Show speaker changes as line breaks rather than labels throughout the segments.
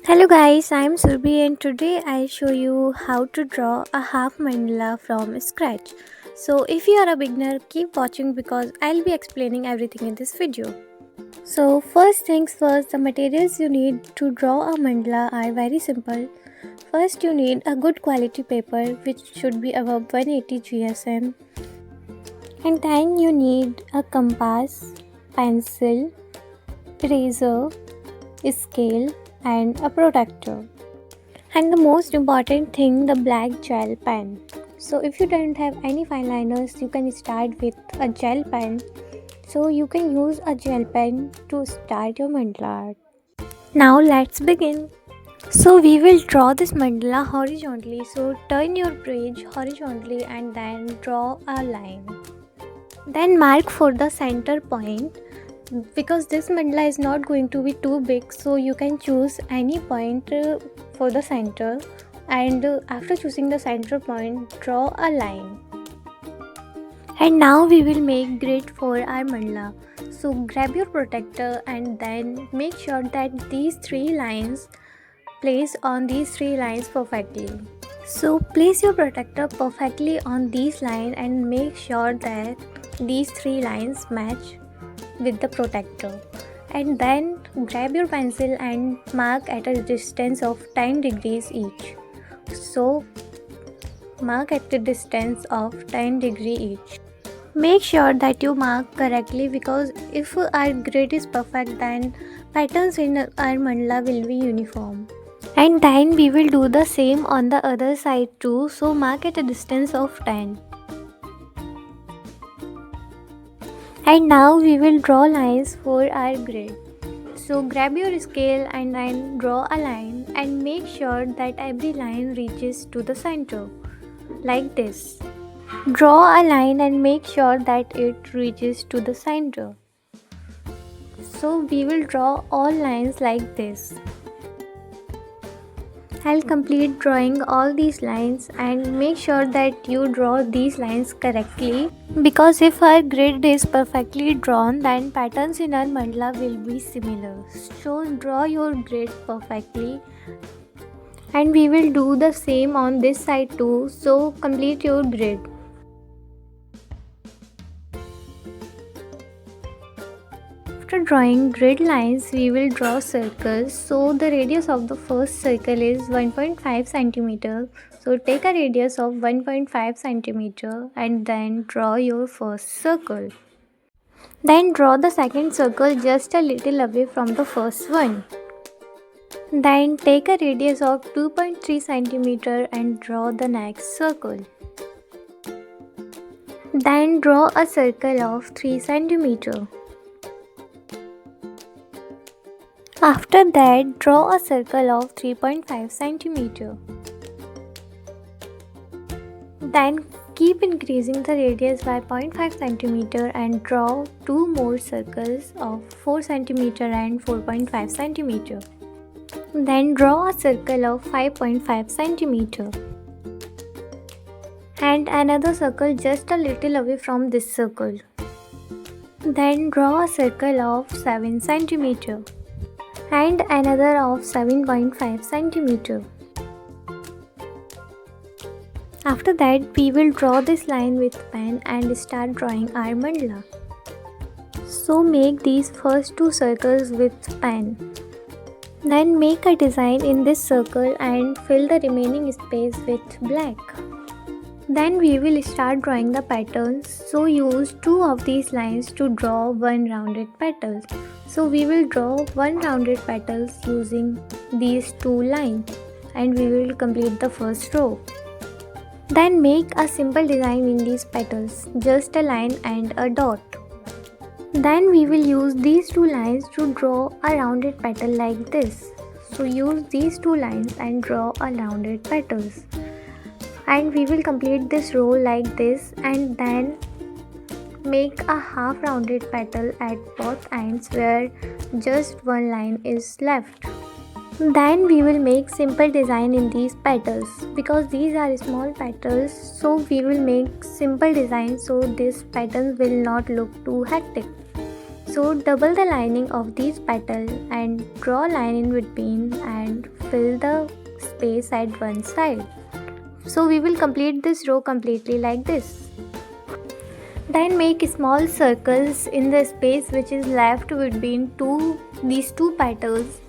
Hello guys, I am Surbi and today I'll show you how to draw a half mandala from scratch. So if you are a beginner, keep watching because I'll be explaining everything in this video. So first things first, the materials you need to draw a mandala are very simple. First you need a good quality paper which should be above 180 GSM, and then you need a compass, pencil, eraser, scale and a protector. And the most important thing, the black gel pen. So if you don't have any fine liners, you can start with a gel pen. So you can use a gel pen to start your mandala art. Now let's begin. So we will draw this mandala horizontally. So turn your page horizontally and then draw a line. Then mark for the center point. Because this mandala is not going to be too big, so you can choose any point for the center, and after choosing the center point, draw a line. And now we will make grid for our mandala. So grab your protector and then make sure that these three lines place on these three lines perfectly. So place your protector perfectly on these lines and make sure that these three lines match with the protector, and then grab your pencil and mark at a distance of 10 degrees each. So mark at the distance of 10 degrees each. Make sure that you mark correctly because if our grid is perfect, then patterns in our mandala will be uniform. And then we will do the same on the other side too, so mark at a distance of 10. And now we will draw lines for our grid. So grab your scale and then draw a line and make sure that every line reaches to the center, like this. Draw a line and make sure that it reaches to the center. So we will draw all lines like this. I'll complete drawing all these lines and make sure that you draw these lines correctly, because if our grid is perfectly drawn, then patterns in our mandala will be similar. So draw your grid perfectly, and we will do the same on this side too. So complete your grid. After drawing grid lines, we will draw circles. So the radius of the first circle is 1.5 cm. So take a radius of 1.5 cm and then draw your first circle. Then draw the second circle just a little away from the first one. Then take a radius of 2.3 cm and draw the next circle. Then draw a circle of 3 cm. After that, draw a circle of 3.5 cm. Then keep increasing the radius by 0.5 cm and draw two more circles of 4 cm and 4.5 cm. Then draw a circle of 5.5 cm. And another circle just a little away from this circle. Then draw a circle of 7 cm. And another of 7.5 cm. After that, we will draw this line with pen and start drawing our mandala. So make these first two circles with pen. Then make a design in this circle and fill the remaining space with black. Then we will start drawing the patterns. So use two of these lines to draw one rounded petal. So we will draw one rounded petals using these two lines, and we will complete the first row. Then make a simple design in these petals, just a line and a dot. Then we will use these two lines to draw a rounded petal like this. So use these two lines and draw a rounded petals. And we will complete this row like this, and then make a half rounded petal at both ends where just one line is left. Then we will make simple design in these petals. Because these are small petals, so we will make simple design so this pattern will not look too hectic. So double the lining of these petals and draw a line in between and fill the space at one side. So we will complete this row completely like this. Then make small circles in the space which is left between these two petals.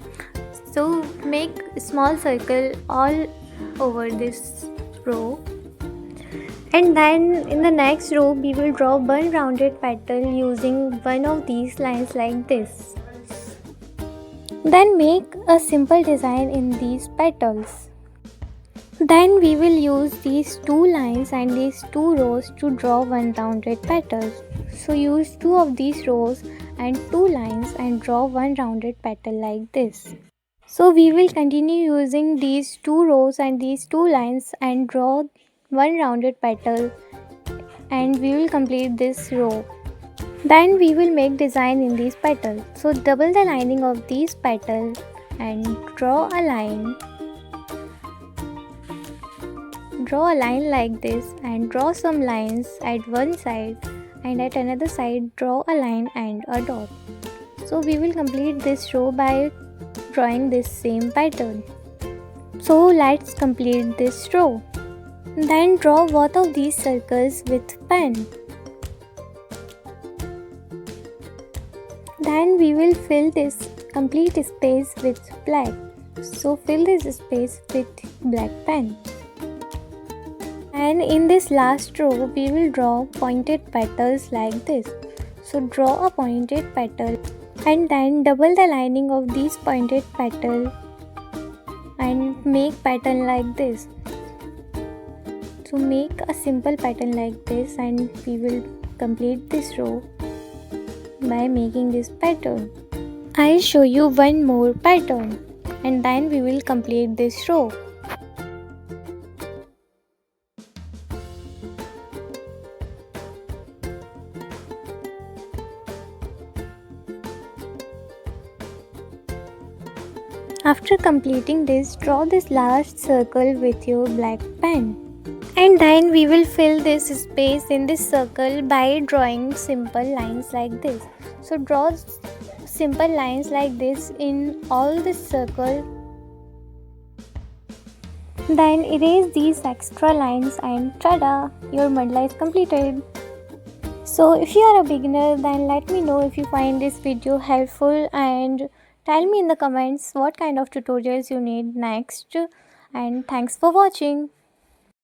So make a small circle all over this row. And then in the next row we will draw one rounded petal using one of these lines like this. Then make a simple design in these petals. Then we will use these two lines and these two rows to draw one rounded petal. So use two of these rows and two lines and draw one rounded petal like this. So we will continue using these two rows and these two lines and draw one rounded petal, and we will complete this row. Then we will make design in these petals. So double the lining of these petals and draw a line. Draw a line like this and draw some lines at one side, and at another side draw a line and a dot. So we will complete this row by drawing this same pattern. So let's complete this row. Then draw both of these circles with pen. Then we will fill this complete space with black. So fill this space with black pen. And in this last row we will draw pointed petals like this. So draw a pointed petal and then double the lining of these pointed petals and make pattern like this. So make a simple pattern like this, and we will complete this row by making this pattern. I'll show you one more pattern and then we will complete this row. After completing this, draw this last circle with your black pen. And then we will fill this space in this circle by drawing simple lines like this. So draw simple lines like this in all this circle. Then erase these extra lines and tada! Your mandala is completed. So if you are a beginner, then let me know if you find this video helpful and tell me in the comments what kind of tutorials you need next. And thanks for watching.